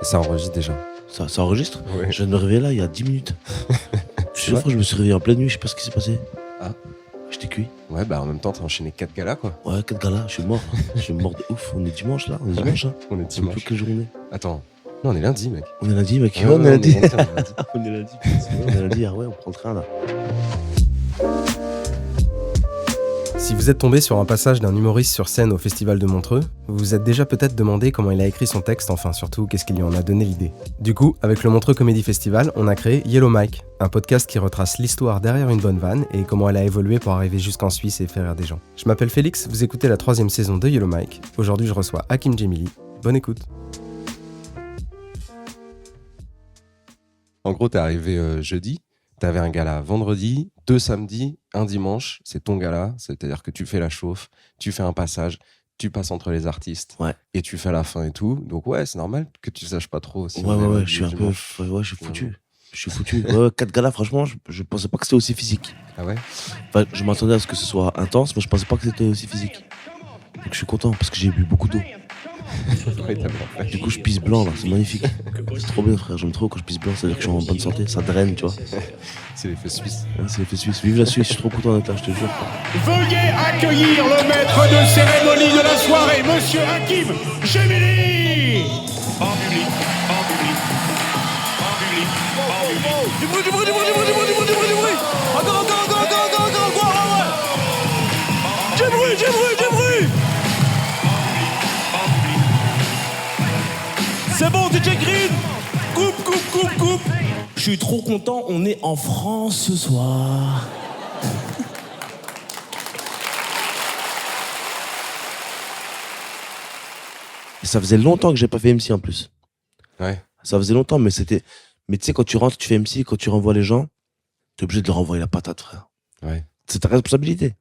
Et ça enregistre déjà. Ça enregistre? Ouais. Je viens de me réveiller là il y a 10 minutes. Je suis sûr que je me suis réveillé en pleine nuit, je sais pas ce qui s'est passé. Ah. J'étais cuit. Ouais, bah en même temps, t'as enchaîné 4 galas, quoi. Ouais, 4 galas, je suis mort. Je suis mort de ouf. On est dimanche là, on est dimanche hein. On est C'est dimanche. plus quelle journée? Attends. Non, on est lundi, mec. On est lundi, mec. Ouais, on est lundi. on est lundi. On est lundi. On est lundi, ah ouais, on prend le train là. Si vous êtes tombé sur un passage d'un humoriste sur scène au Festival de Montreux, vous vous êtes déjà peut-être demandé comment il a écrit son texte, enfin surtout qu'est-ce qui lui en a donné l'idée. Du coup, avec le Montreux Comedy Festival, on a créé Yellow Mike, un podcast qui retrace l'histoire derrière une bonne vanne et comment elle a évolué pour arriver jusqu'en Suisse et faire rire des gens. Je m'appelle Félix, vous écoutez la 3e saison de Yellow Mike. Aujourd'hui, je reçois Hakim Djemili. Bonne écoute. En gros, t'es arrivé jeudi, t'avais un gala vendredi, 2 samedis, un dimanche, c'est ton gala, c'est-à-dire que tu fais la chauffe, tu fais un passage, tu passes entre les artistes, Ouais. et tu fais la fin et tout. Donc ouais, c'est normal que tu saches pas trop. Si Ouais, je suis un peu. Ouais, je suis foutu. Je suis foutu. Ouais, 4 galas, franchement, je pensais pas que c'était aussi physique. Ah ouais? Enfin, je m'attendais à ce que ce soit intense, mais je pensais pas que c'était aussi physique. Donc je suis content parce que j'ai bu beaucoup d'eau. Ouais, t'as bien fait. Du coup, je pisse blanc là, c'est magnifique. C'est trop bien, frère. J'aime trop quand je pisse blanc, c'est-à-dire que je suis en bonne santé. Ça draine, tu vois. C'est l'effet suisse. Ouais, c'est l'effet suisse. Vive la Suisse, je suis trop content d'être là, je te jure. Veuillez accueillir le maître de cérémonie de la soirée, Monsieur Hakim Djemili. En public, en public, en public, en public. Du bruit. Encore. Du bruit. C'est bon, DJ Green. Coupe. Je suis trop content, on est en France ce soir. Et ça faisait longtemps que j'ai pas fait MC en plus. Ouais. Ça faisait longtemps, mais c'était. Mais tu sais, quand tu rentres, tu fais MC, quand tu renvoies les gens, t'es obligé de leur envoyer la patate, frère. Ouais. C'est ta responsabilité.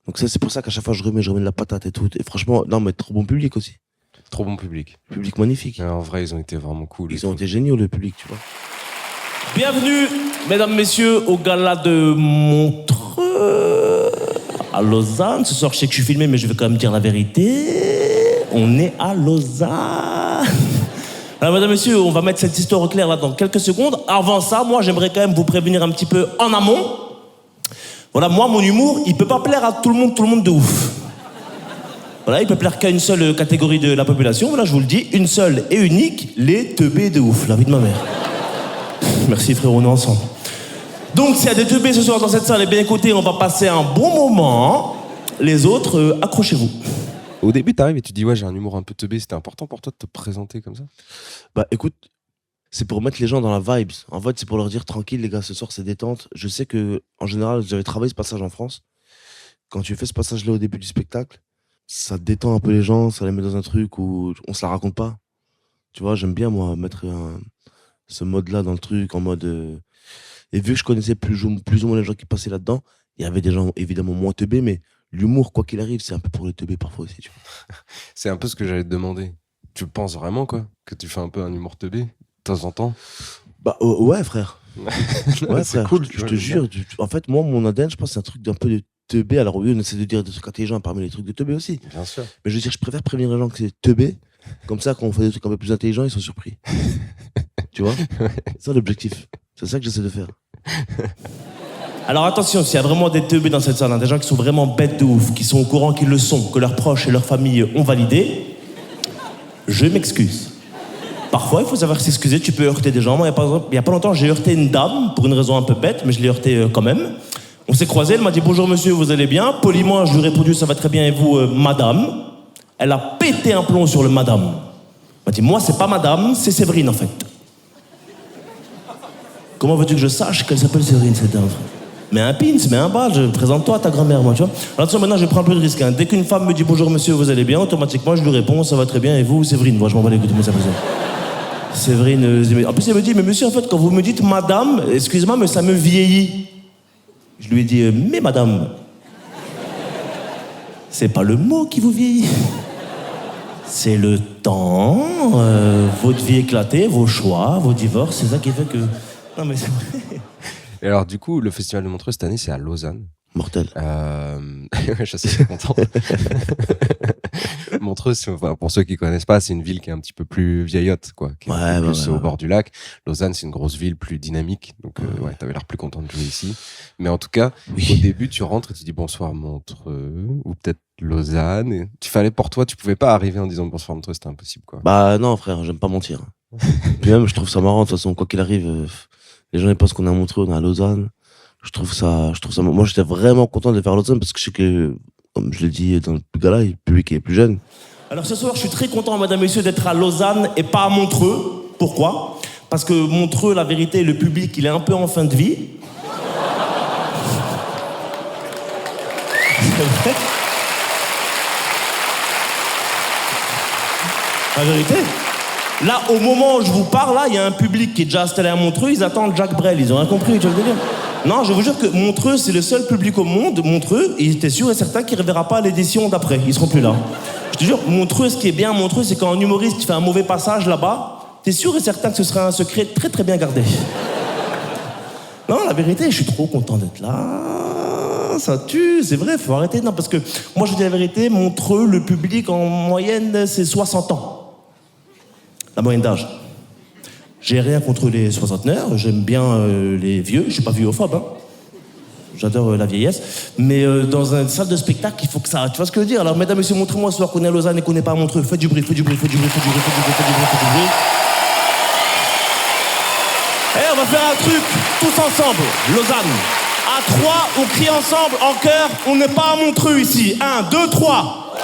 Donc ça, c'est pour ça qu'à chaque fois je remets de la patate et tout. Et franchement, non, mais trop bon public aussi. Trop bon public. Public magnifique. Ouais, en vrai, ils ont été vraiment cool. Ils ont été géniaux, le public, tu vois. Bienvenue, mesdames, messieurs, au gala de Montreux à Lausanne. Ce soir, je sais que je suis filmé, mais je vais quand même dire la vérité. On est à Lausanne. Alors, mesdames, messieurs, on va mettre cette histoire au clair là dans quelques secondes. Avant ça, moi, j'aimerais quand même vous prévenir un petit peu en amont. Voilà, moi, mon humour, il peut pas plaire à tout le monde de ouf. Voilà, il peut plaire qu'à une seule catégorie de la population. Voilà, je vous le dis, une seule et unique, les teubés de ouf, la vie de ma mère. Merci frérot, on est ensemble. Donc, s'il y a des teubés ce soir dans cette salle, eh bien écoutez, on va passer un bon moment. Les autres, accrochez-vous. Au début, t'arrives et tu dis, ouais, j'ai un humour un peu teubé. C'était important pour toi de te présenter comme ça? Bah écoute, c'est pour mettre les gens dans la vibes. En fait, c'est pour leur dire tranquille, les gars, ce soir c'est détente. Je sais que, en général, j'avais travaillé ce passage en France. Quand tu fais ce passage-là au début du spectacle, ça détend un peu les gens, ça les met dans un truc où on se la raconte pas. Tu vois, j'aime bien, moi, mettre ce mode-là dans le truc, en mode. Et vu que je connaissais plus ou moins les gens qui passaient là-dedans, il y avait des gens évidemment moins teubés, mais l'humour, quoi qu'il arrive, c'est un peu pour les teubés parfois aussi. Tu vois. C'est un peu ce que j'allais te demander. Tu penses vraiment, quoi, que tu fais un peu un humour teubé, de temps en temps? Bah ouais, frère. Ouais, c'est frère, cool. je te jure. En fait, moi, mon ADN, je pense que c'est un truc d'un peu de teubé. Alors oui, on essaie de dire des trucs intelligents parmi les trucs de teubé aussi. Bien sûr. Mais je veux dire, je préfère prévenir les gens que c'est teubé. Comme ça, quand on fait des trucs un peu plus intelligents, ils sont surpris. Tu vois? C'est ça l'objectif. C'est ça que j'essaie de faire. Alors attention, s'il y a vraiment des teubés dans cette salle, hein, des gens qui sont vraiment bêtes de ouf, qui sont au courant qu'ils le sont, que leurs proches et leurs familles ont validé, je m'excuse. Parfois, il faut savoir s'excuser, tu peux heurter des gens. Moi, il y a pas longtemps, j'ai heurté une dame, pour une raison un peu bête, mais je l'ai heurtée quand même. On s'est croisés, elle m'a dit « Bonjour monsieur, vous allez bien ?» Poliment, je lui ai répondu « Ça va très bien et vous, madame ?» Elle a pété un plomb sur le madame. Elle m'a dit « Moi, c'est pas madame, c'est Séverine en fait. » Comment veux-tu que je sache qu'elle s'appelle Séverine, cette dame? Mets un pins, mets un badge, présente-toi à ta grand-mère, moi, tu vois. Alors attention, maintenant, je prends un peu de risque. Hein. Dès qu'une femme me dit « Bonjour monsieur, vous allez bien ?» Automatiquement, je lui réponds « Ça va très bien et vous, Séverine ?» Moi, je m'en bats les couilles, mais ça fait ça. Séverine, en plus elle me dit, mais monsieur, en fait, quand vous me dites madame, excusez-moi, mais ça me vieillit. Je lui ai dit, mais madame, c'est pas le mot qui vous vieillit. C'est le temps, votre vie éclatée, vos choix, vos divorces, c'est ça qui fait que... Non mais c'est vrai. Et alors, du coup, le Festival de Montreux, cette année, c'est à Lausanne. Mortel. Ouais, je suis assez content. Montreux, enfin, pour ceux qui connaissent pas, c'est une ville qui est un petit peu plus vieillotte, quoi, qui est un peu plus au bord du lac. Lausanne, c'est une grosse ville plus dynamique, donc ouais, t'avais l'air plus content de jouer ici. Mais en tout cas, au début, tu rentres et tu dis bonsoir Montreux, ou peut-être Lausanne. Et pour toi, tu pouvais pas arriver en disant bonsoir Montreux, c'était impossible, quoi. Bah non, frère, j'aime pas mentir. Puis même, je trouve ça marrant, de toute façon, quoi qu'il arrive, les gens ils pensent qu'on est à Montreux, on est à Lausanne. Je trouve ça. Moi, j'étais vraiment content de faire Lausanne parce que je sais que, comme je l'ai dit dans le gala, le public est plus jeune. Alors ce soir, je suis très content, madame, messieurs, d'être à Lausanne et pas à Montreux. Pourquoi ? Parce que Montreux, la vérité, le public, il est un peu en fin de vie. C'est vrai ? La vérité. Là, au moment où je vous parle, là, il y a un public qui est déjà installé à Montreux, ils attendent Jacques Brel, ils ont rien compris, tu vois ce que je veux dire ? Non, je vous jure que Montreux, c'est le seul public au monde, Montreux, et j'étais sûr et certain qu'il ne reverra pas l'édition d'après, ils seront plus là. Je te jure, Montreux, ce qui est bien à Montreux, c'est quand un humoriste fait un mauvais passage là-bas, t'es sûr et certain que ce serait un secret très très bien gardé. Non, la vérité, je suis trop content d'être là. Ça tue, c'est vrai, faut arrêter. Non, parce que moi, je vous dis la vérité, Montreux, le public en moyenne, c'est 60 ans. La moyenne d'âge. J'ai rien contre les soixantenaires, j'aime bien les vieux, je suis pas vieux-ophobe, hein. J'adore la vieillesse, mais dans une salle de spectacle, il faut que ça... Tu vois ce que je veux dire ? Alors, mesdames, messieurs, montrez-moi ce soir qu'on est à Lausanne et qu'on n'est pas à Montreux. Faites du bruit, faites du bruit, faites du bruit, faites du bruit, faites du bruit, faites du bruit, faites du bruit. Et on va faire un truc, tous ensemble, Lausanne. À 3, on crie ensemble, en chœur, on n'est pas à Montreux ici. 1, 2, 3.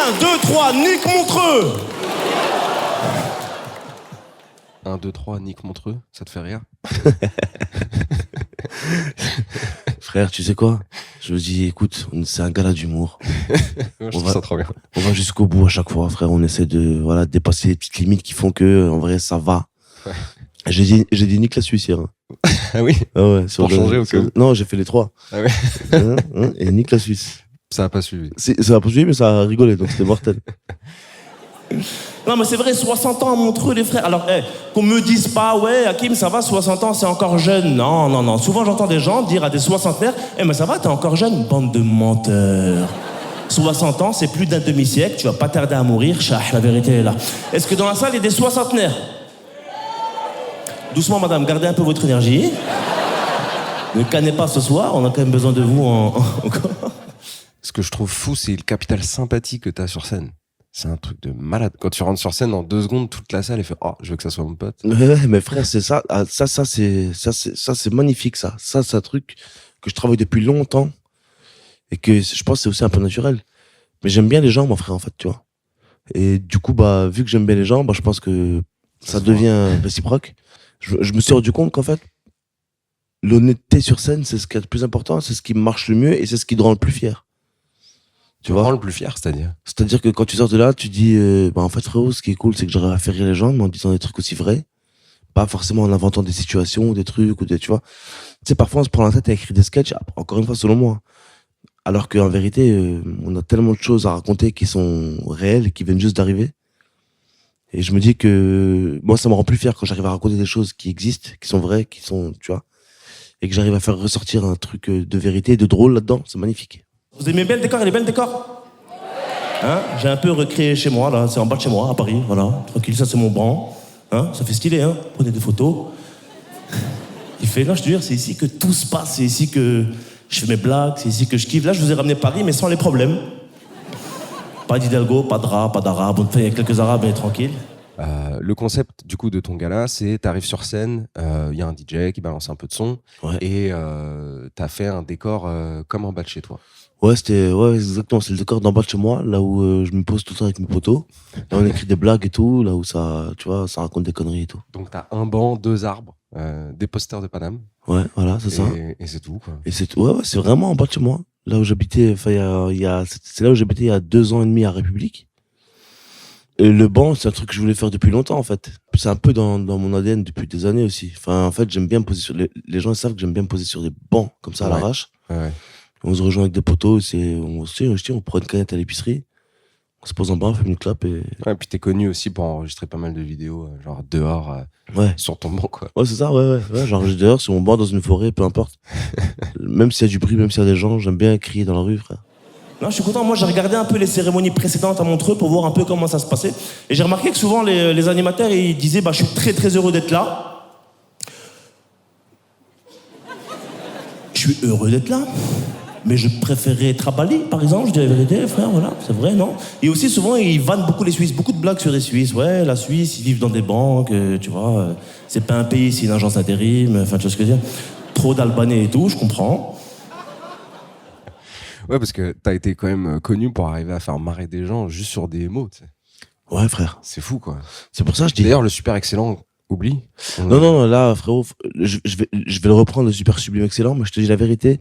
1, 2, 3, nique Montreux. 1, 2, 3, Nick Montreux, ça te fait rire? Frère, tu sais quoi? Je me dis, écoute, c'est un gala d'humour. Je trouve ça trop bien. On va jusqu'au bout à chaque fois, frère. On essaie de dépasser les petites limites qui font que, en vrai, ça va. Ouais. J'ai dit Nick la Suisse hier. Ah oui? Ah ouais, pour changer au cas où. Non, j'ai fait les 3. Ah ouais. Et Nick la Suisse. Ça n'a pas suivi. Ça a pas suivi, mais ça a rigolé, donc c'était mortel. Non mais c'est vrai, 60 ans à Montreux les frères. Alors qu'on me dise pas, ouais Hakim ça va, 60 ans c'est encore jeune. Non. Souvent j'entends des gens dire à des soixantenaires, mais ça va, t'es encore jeune, bande de menteurs. 60 ans c'est plus d'un demi-siècle, tu vas pas tarder à mourir, la vérité est là. Est-ce que dans la salle il y a des soixantenaires? Doucement madame, gardez un peu votre énergie. Ne cannez pas ce soir, on a quand même besoin de vous encore. Ce que je trouve fou, c'est le capital sympathie que t'as sur scène. C'est un truc de malade. Quand tu rentres sur scène, en 2 secondes, toute la salle, elle fait « Oh, je veux que ça soit mon pote. » Mais frère, c'est ça. Ça, c'est magnifique, ça. Ça, c'est un truc que je travaille depuis longtemps et que je pense que c'est aussi un peu naturel. Mais j'aime bien les gens, mon frère, en fait, tu vois. Et du coup, vu que j'aime bien les gens, je pense que ça devient réciproque. Je me suis rendu compte qu'en fait, l'honnêteté sur scène, c'est ce qui est le plus important, c'est ce qui marche le mieux et c'est ce qui te rend le plus fier. Tu vois, le plus fier, c'est-à-dire? C'est-à-dire que quand tu sors de là, tu dis, en fait, frérot, ce qui est cool, c'est que j'arrive à faire rire les gens, mais en disant des trucs aussi vrais. Pas forcément en inventant des situations, ou des trucs, tu vois. Tu sais, parfois, on se prend la tête à écrire des sketchs, encore une fois, selon moi. Alors qu'en vérité, on a tellement de choses à raconter qui sont réelles, qui viennent juste d'arriver. Et je me dis que, moi, ça me rend plus fier quand j'arrive à raconter des choses qui existent, qui sont vraies, qui sont, tu vois. Et que j'arrive à faire ressortir un truc de vérité, de drôle là-dedans. C'est magnifique. Vous aimez bien le décor? Il est bien le décor? Hein? J'ai un peu recréé chez moi, là. C'est en bas de chez moi, à Paris. Voilà, tranquille, ça c'est mon banc. Hein? Ça fait stylé, hein? Prenez des photos. Il fait, non, je te jure, c'est ici que tout se passe. C'est ici que je fais mes blagues. C'est ici que je kiffe. Là, je vous ai ramené Paris, mais sans les problèmes. Pas d'Hidalgo, pas de rap, pas d'arabe. Il y a quelques arabes, mais tranquille. Le concept du coup de ton gala, c'est t'arrives sur scène, y a un DJ qui balance un peu de son, ouais. Et t'as fait un décor comme en bas de chez toi. Ouais, exactement, c'est le décor d'en bas de chez moi, là où je me pose tout le temps avec mes potos. Là, on écrit des blagues et tout, là où ça, tu vois, ça raconte des conneries et tout. Donc t'as un banc, 2 arbres, des posters de Paname. Ouais, voilà, c'est ça. Et c'est tout, quoi. Et c'est tout. Ouais, c'est vraiment en bas de chez moi. Là où j'habitais, c'est là où j'habitais il y a 2 ans et demi à République. Et le banc, c'est un truc que je voulais faire depuis longtemps, en fait. C'est un peu dans mon ADN depuis des années aussi. Enfin, en fait, j'aime bien me poser sur les gens savent que j'aime bien me poser sur des bancs, comme ça, à l'arrache. Ouais. On se rejoint avec des potos, on prend une canette à l'épicerie, on se pose en bas, on fait une clope et... Ouais, et puis t'es connu aussi pour enregistrer pas mal de vidéos, genre dehors, sur ton banc, quoi. Ouais, c'est ça, ouais, j'enregistre dehors, sur mon banc, dans une forêt, peu importe. Même s'il y a du bruit, même s'il y a des gens, j'aime bien crier dans la rue, frère. Non, je suis content. Moi, j'ai regardé un peu les cérémonies précédentes à Montreux pour voir un peu comment ça se passait. Et j'ai remarqué que souvent, les animateurs, ils disaient je suis très très heureux d'être là. Je suis heureux d'être là. Mais je préférerais être à Bali, par exemple, je dis la vérité, frère, voilà, c'est vrai, non? Et aussi, souvent, ils vannent beaucoup les Suisses, beaucoup de blagues sur les Suisses. Ouais, la Suisse, ils vivent dans des banques, tu vois, c'est pas un pays, c'est une agence d'intérim, enfin, tu vois ce que je veux dire? Trop d'Albanais et tout, je comprends. Ouais, parce que t'as été quand même connu pour arriver à faire marrer des gens juste sur des mots, tu sais. Ouais, frère. C'est fou, quoi. C'est pour ça que je dis... D'ailleurs, le super excellent, oublie. Non, là, frérot, je vais le reprendre, le super sublime excellent, mais je te dis la vérité.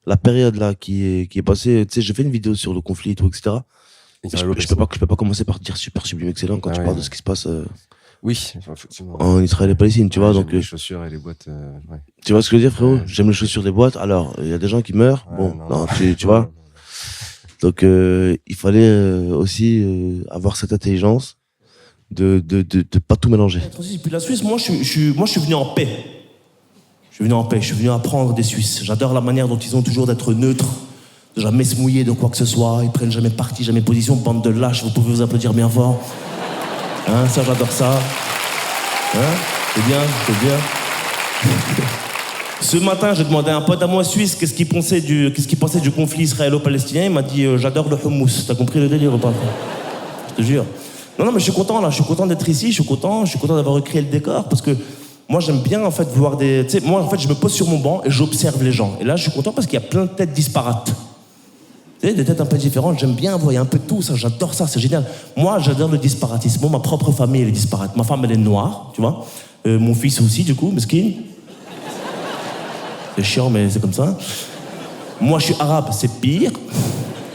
La période là qui est passée, tu sais, j'ai fait une vidéo sur le conflit et tout, etc. Je peux pas commencer par dire super sublime excellent quand tu parles de ce qui se passe oui, effectivement. en Israël et Palestine, tu vois. Donc les chaussures et les boîtes. Ouais. Tu vois ce que je veux dire, frérot? J'aime les chaussures des boîtes. Alors, il y a des gens qui meurent. Tu vois. Donc, il fallait aussi avoir cette intelligence de pas tout mélanger. Puis la Suisse, moi, je suis venu en paix. Je suis venu apprendre des Suisses. J'adore la manière dont ils ont toujours d'être neutres, de jamais se mouiller de quoi que ce soit. Ils prennent jamais parti, jamais position. Bande de lâches, vous pouvez vous applaudir bien fort. Hein, ça, j'adore ça. Hein, c'est bien. Ce matin, j'ai demandé à un pote à moi suisse qu'est-ce qu'il pensait du conflit israélo-palestinien. Il m'a dit j'adore le hummus. T'as compris le délire ou pas? Je te jure. Non, mais je suis content là. Je suis content d'être ici. Je suis content d'avoir recréé le décor parce que moi, j'aime bien, en fait, voir des... Tu sais, moi, en fait, je me pose sur mon banc et j'observe les gens. Et là, je suis content parce qu'il y a plein de têtes disparates. Tu sais, des têtes un peu différentes. J'aime bien voir, il y a un peu de tout, ça. J'adore ça, c'est génial. Moi, j'adore le disparatisme. Moi, ma propre famille, elle est disparate. Ma femme, elle est noire, tu vois. Mon fils aussi, du coup, mesquine. C'est chiant, mais c'est comme ça. Moi, je suis arabe, c'est pire.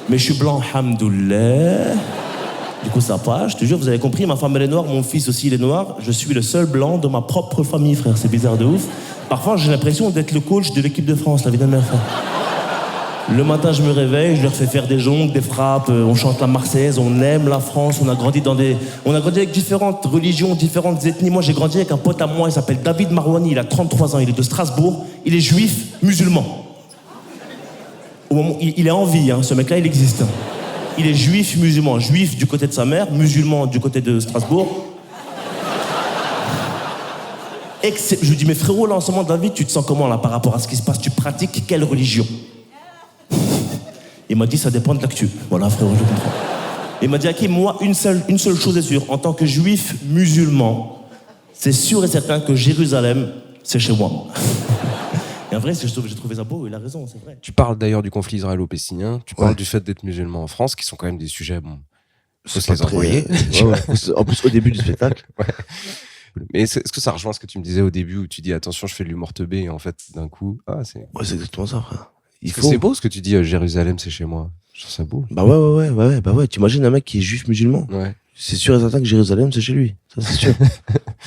Mais je suis blanc, hamdoullah. Du coup, ça passe, je te jure, vous avez compris, ma femme elle est noire, mon fils aussi il est noir, je suis le seul blanc de ma propre famille, frère, c'est bizarre de ouf. Parfois, j'ai l'impression d'être le coach de l'équipe de France, la vie de ma mère, frère. Le matin, je me réveille, je leur fais faire des jongles, des frappes, on chante la Marseillaise, on aime la France, on a grandi avec différentes religions, différentes ethnies. Moi, j'ai grandi avec un pote à moi, il s'appelle David Marouani, il a 33 ans, il est de Strasbourg, il est juif, musulman. Au moment, il est en vie, hein, ce mec-là, il existe. Hein. Il est juif, musulman. Juif du côté de sa mère, musulman du côté de Strasbourg. Je lui dis, mais frérot, là, en ce moment, David, tu te sens comment, là, par rapport à ce qui se passe? Tu pratiques quelle religion? Il m'a dit, ça dépend de l'actu. Voilà, frérot, je comprends. Il m'a dit, Hakim, moi, une seule chose est sûre. En tant que juif musulman, c'est sûr et certain que Jérusalem, c'est chez moi. Et en vrai, j'ai trouvé ça beau, il a raison, c'est vrai. Tu parles d'ailleurs du conflit israélo-palestinien, tu parles du fait d'être musulman en France, qui sont quand même des sujets, bon, faut se les envoyer. En plus, au début du spectacle. Ouais. Mais est-ce que ça rejoint ce que tu me disais au début, où tu dis, attention, je fais de l'humour teubé, et en fait, d'un coup, c'est... Ouais, c'est exactement ça, frère. C'est beau ce que tu dis, Jérusalem, c'est chez moi. Je trouve ça beau. Bah ouais. T'imagines un mec qui est juif musulman. Ouais. C'est sûr et certain que Jérusalem, c'est chez lui. Ça, c'est sûr.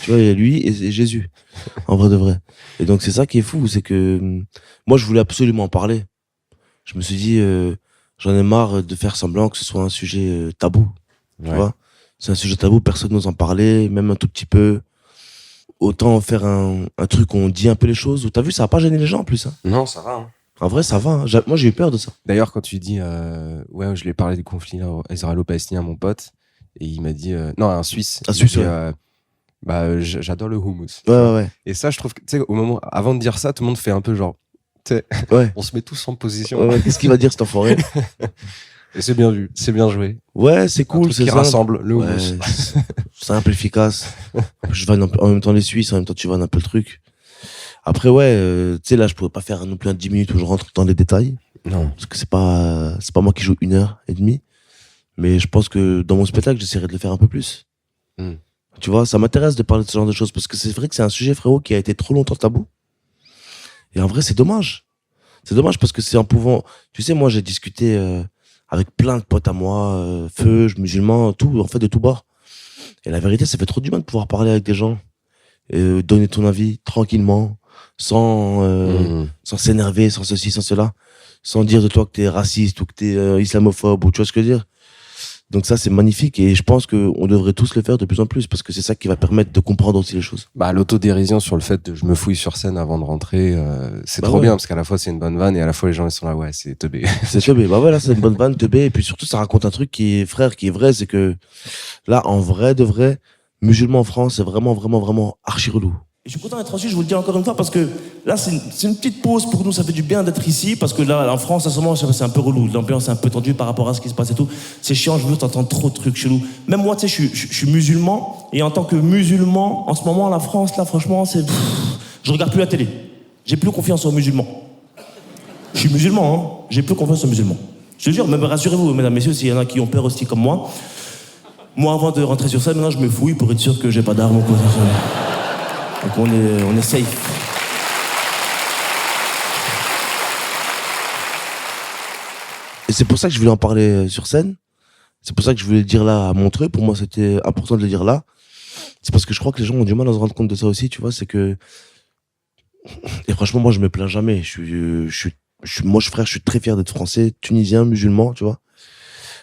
Tu vois, il y a lui et Jésus. En vrai de vrai. Et donc, c'est ça qui est fou, c'est que moi, je voulais absolument en parler. Je me suis dit, j'en ai marre de faire semblant que ce soit un sujet tabou. Tu vois? C'est un sujet tabou, personne n'ose en parler, même un tout petit peu. Autant faire un truc où on dit un peu les choses. T'as vu, ça va pas gêner les gens en plus. Hein. Non, ça va. Hein. En vrai, ça va. Hein. Moi, j'ai eu peur de ça. D'ailleurs, quand tu dis, je lui ai parlé du conflit israélo-palestinien à mon pote, et il m'a dit, non, un Suisse. Un Suisse, j'adore le hummus. Ouais. Et ça, je trouve que, tu sais, au moment, avant de dire ça, tout le monde fait un peu genre, tu sais, on se met tous en position. Ouais. Qu'est-ce qu'il va dire, cet enfoiré? Et c'est bien vu, c'est bien joué. Ouais, c'est cool, c'est qui simple. rassemble le hummus. Simple, efficace. Je vanne en même temps les Suisses, en même temps tu vannes un peu le truc. Après, tu sais, là, je pourrais pas faire non plus un 10 minutes où je rentre dans les détails. Non. Parce que c'est pas moi qui joue 1h30. Mais je pense que dans mon spectacle, j'essaierai de le faire un peu plus. Tu vois, ça m'intéresse de parler de ce genre de choses. Parce que c'est vrai que c'est un sujet, frérot, qui a été trop longtemps tabou. Et en vrai, c'est dommage. C'est dommage parce que c'est en pouvant... Tu sais, moi, j'ai discuté avec plein de potes à moi, feu, musulmans, tout, en fait, de tout bord. Et la vérité, ça fait trop du bien de pouvoir parler avec des gens. Et donner ton avis tranquillement. Sans s'énerver, sans ceci, sans cela, sans dire de toi que t'es raciste ou que t'es islamophobe ou tu vois ce que je veux dire. Donc ça, c'est magnifique et je pense qu'on devrait tous le faire de plus en plus parce que c'est ça qui va permettre de comprendre aussi les choses. Bah, l'autodérision sur le fait de je me fouille sur scène avant de rentrer, c'est trop bien parce qu'à la fois c'est une bonne vanne et à la fois les gens ils sont là, ouais, c'est teubé. C'est teubé. Bah ouais, là, c'est une bonne vanne, teubé. Et puis surtout, ça raconte un truc qui est vrai, c'est que là, en vrai de vrai, musulman en France, c'est vraiment, vraiment, vraiment archi relou. Je suis content d'être reçu, je vous le dis encore une fois, parce que là, c'est une petite pause pour nous, ça fait du bien d'être ici, parce que là, en France, à ce moment, c'est un peu relou, l'ambiance est un peu tendue par rapport à ce qui se passe et tout. C'est chiant, je veux t'entendre trop de trucs chelous. Même moi, tu sais, je suis musulman, et en tant que musulman, en ce moment, la France, là, franchement, je regarde plus la télé. J'ai plus confiance aux musulmans. Je suis musulman, hein, j'ai plus confiance aux musulmans. Je te jure, même rassurez-vous, mesdames, messieurs, s'il y en a qui ont peur aussi comme moi. Moi, avant de rentrer sur scène, maintenant, je me fouille pour être sûr que j'ai pas d'armes ou quoi. Donc on est safe. Et c'est pour ça que je voulais en parler sur scène. C'est pour ça que je voulais le dire là à Montreux. Pour moi, c'était important de le dire là. C'est parce que je crois que les gens ont du mal à se rendre compte de ça aussi, tu vois. C'est que... Et franchement, moi, je me plains jamais. Moi, frère, je suis très fier d'être français, tunisien, musulman, tu vois.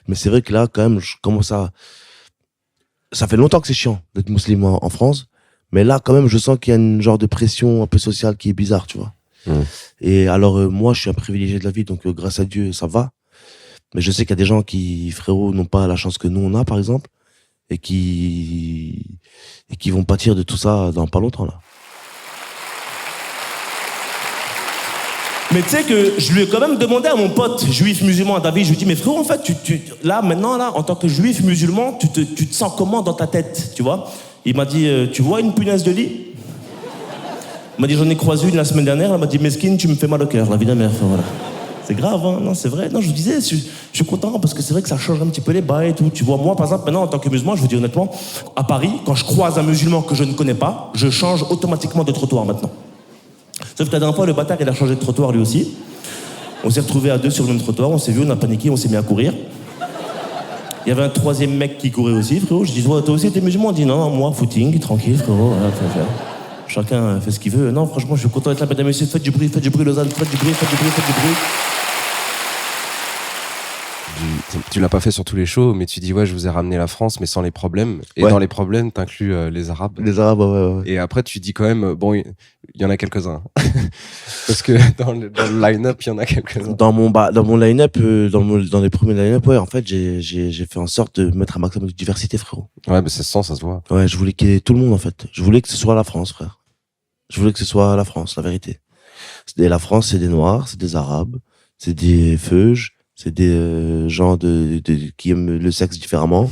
Mais c'est vrai que là, quand même, je commence à... Ça fait longtemps que c'est chiant d'être musulman en France. Mais là, quand même, je sens qu'il y a une genre de pression un peu sociale qui est bizarre, tu vois. Et alors, moi, je suis un privilégié de la vie, donc grâce à Dieu, ça va. Mais je sais qu'il y a des gens qui, frérot, n'ont pas la chance que nous, on a, par exemple, et qui vont pâtir de tout ça dans pas longtemps, là. Mais tu sais que je lui ai quand même demandé à mon pote juif musulman, à David, je lui ai dit, mais frérot, en fait, là, maintenant, là, en tant que juif musulman, tu te sens comment dans ta tête, tu vois? Il m'a dit, tu vois une punaise de lit? Il m'a dit, j'en ai croisé une la semaine dernière. Elle m'a dit, mesquine, tu me fais mal au cœur, la vie de mère. Enfin, voilà. C'est grave, hein? Non, c'est vrai. Non, je vous disais, je suis content parce que c'est vrai que ça change un petit peu les bails et tout. Tu vois, moi, par exemple, maintenant, en tant que musulman, je vous dis honnêtement, à Paris, quand je croise un musulman que je ne connais pas, je change automatiquement de trottoir maintenant. Sauf que la dernière fois, le bâtard, il a changé de trottoir lui aussi. On s'est retrouvés à deux sur le même trottoir, on s'est vu, on a paniqué, on s'est mis à courir. Il y avait un troisième mec qui courait aussi, frérot. Je dis, toi aussi, t'es musulman? Il dit, non, moi, footing, tranquille, frérot. Voilà, chacun fait ce qu'il veut. Non, franchement, je suis content d'être là, mesdames et messieurs. Faites du bruit, Lausanne, faites du bruit. Tu l'as pas fait sur tous les shows, mais tu dis, ouais, je vous ai ramené la France, mais sans les problèmes. Et dans les problèmes, t'inclus les Arabes. Les Arabes, ouais. Et après, tu dis quand même, bon, il y en a quelques-uns. Parce que dans le line-up, il y en a quelques-uns. Dans mon line-up, dans les premiers line-up, ouais, en fait, j'ai fait en sorte de mettre un maximum de diversité, frérot. Ouais, mais ça se sent, ça se voit. Ouais, je voulais qu'il y ait tout le monde, en fait. Je voulais que ce soit la France, frère. Je voulais que ce soit la France, la vérité. Et la France, c'est des Noirs, c'est des Arabes, c'est des Feuges, c'est des gens qui aiment le sexe différemment.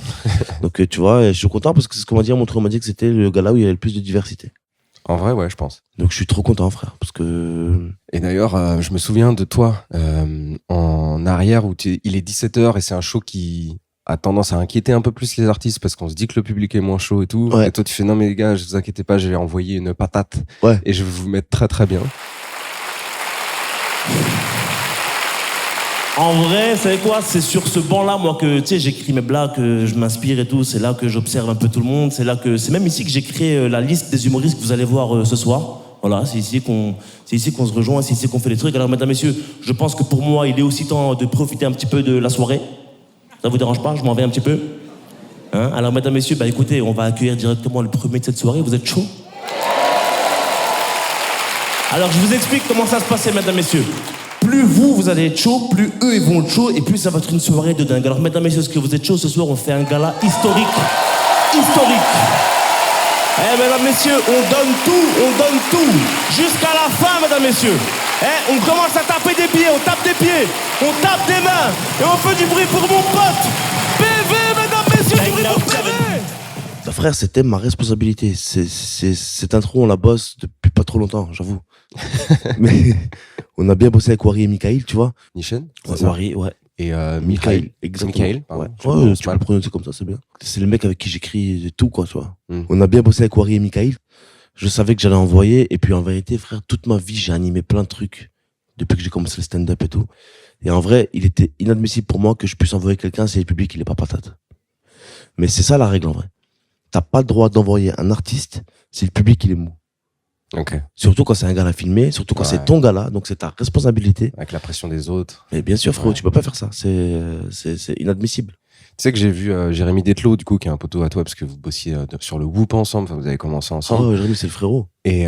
Donc, tu vois, je suis content parce que c'est ce qu'on m'a dit à Montreux. On m'a dit que c'était le gala où il y avait le plus de diversité. En vrai, ouais, je pense. Donc, je suis trop content, frère, parce que... Et d'ailleurs, je me souviens de toi, en arrière, où il est 17h et c'est un show qui a tendance à inquiéter un peu plus les artistes parce qu'on se dit que le public est moins chaud et tout. Ouais. Et toi, tu fais, non, mais les gars, ne vous inquiétez pas, j'ai envoyé une patate. Ouais. Et je vais vous mettre très, très bien. En vrai, vous savez quoi? C'est sur ce banc-là, moi, que, tu sais, j'écris mes blagues, que je m'inspire et tout. C'est là que j'observe un peu tout le monde. C'est même ici que j'ai créé la liste des humoristes que vous allez voir ce soir. Voilà, c'est ici qu'on se rejoint, c'est ici qu'on fait les trucs. Alors, mesdames, messieurs, je pense que pour moi, il est aussi temps de profiter un petit peu de la soirée. Ça vous dérange pas? Je m'en vais un petit peu. Hein? Alors, mesdames, messieurs, bah écoutez, on va accueillir directement le premier de cette soirée. Vous êtes chaud? Alors, je vous explique comment ça se passait, mesdames, messieurs. Plus vous allez être chaud, plus eux, ils vont être chauds, et plus ça va être une soirée de dingue. Alors, mesdames, messieurs, est-ce que vous êtes chauds? Ce soir, on fait un gala historique. Eh, mesdames, messieurs, on donne tout, jusqu'à la fin, mesdames, messieurs. Eh, on commence à taper des pieds, on tape des pieds, on tape des mains, et on fait du bruit pour mon pote. PV, mesdames, messieurs, du bruit pour PV. Bah, frère, c'était ma responsabilité. Cette intro, on la bosse depuis pas trop longtemps, j'avoue. Mais on a bien bossé avec Wari et Mikaël, tu vois. Nishen? Wari, ouais. Et Mikaël, exactement. Mikaël, pardon. Ouais, tu peux le prononcer comme ça, c'est bien. C'est le mec avec qui j'écris tout, quoi, tu vois. On a bien bossé avec Wari et Mikaël. Je savais que j'allais envoyer, et puis en vérité, frère, toute ma vie, j'ai animé plein de trucs depuis que j'ai commencé le stand-up et tout. Et en vrai, il était inadmissible pour moi que je puisse envoyer quelqu'un si le public, il est pas patate. Mais c'est ça la règle, en vrai. T'as pas le droit d'envoyer un artiste si le public, il est mou. Ok. Surtout quand c'est un gala filmé, surtout quand c'est ton gala, donc c'est ta responsabilité. Avec la pression des autres. Mais bien sûr, frérot, tu peux pas faire ça. C'est inadmissible. Tu sais que j'ai vu Jérémy Detlo, du coup, qui est un poteau à toi, parce que vous bossiez sur le Whoop ensemble, enfin, vous avez commencé ensemble. Oh, Jérémy, c'est le frérot. Et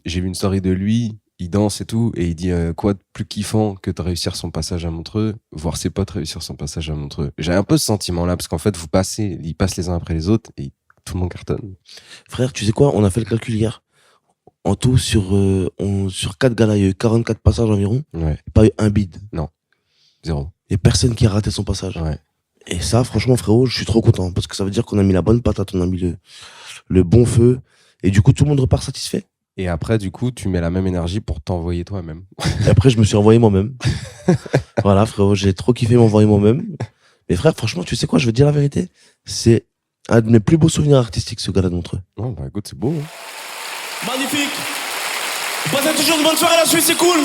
j'ai vu une story de lui, il danse et tout, et il dit quoi de plus kiffant que de réussir son passage à Montreux, voir ses potes réussir son passage à Montreux. J'ai un peu ce sentiment-là, parce qu'en fait, ils passent les uns après les autres, et tout le monde cartonne. Frère, tu sais quoi? On a fait le calcul hier. En tout, sur 4 galas, il y a eu 44 passages environ. Ouais. Pas eu un bide. Zéro. Il n'y a personne qui a raté son passage. Ouais. Et ça, franchement, frérot, je suis trop content. Parce que ça veut dire qu'on a mis la bonne patate, on a mis le bon feu. Et du coup, tout le monde repart satisfait. Et après, du coup, tu mets la même énergie pour t'envoyer toi-même. Et après, je me suis envoyé moi-même. Voilà, frérot, j'ai trop kiffé m'envoyer moi-même. Mais frère, franchement, tu sais quoi, je vais te dire la vérité. C'est un de mes plus beaux souvenirs artistiques, ce gala de Montreux. Oh, bah écoute, c'est beau. Hein. Magnifique. Vous passez toujours une bonne soirée la suite, c'est cool.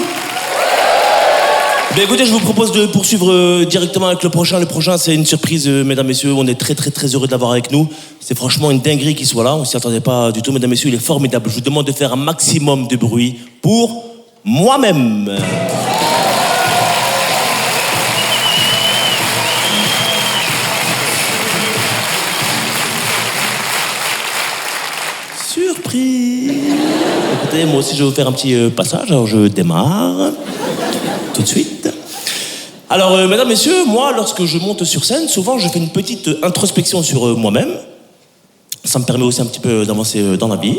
Ben écoutez, je vous propose de poursuivre directement avec le prochain. Le prochain, c'est une surprise, mesdames, messieurs. On est très, très, très heureux de l'avoir avec nous. C'est franchement une dinguerie qu'il soit là. On s'y attendait pas du tout, mesdames, messieurs. Il est formidable. Je vous demande de faire un maximum de bruit pour moi-même. Surprise. Écoutez, moi aussi, je vais vous faire un petit passage. Alors, je démarre tout de suite. Alors, mesdames, messieurs, moi, lorsque je monte sur scène, souvent, je fais une petite introspection sur moi-même. Ça me permet aussi un petit peu d'avancer dans la vie.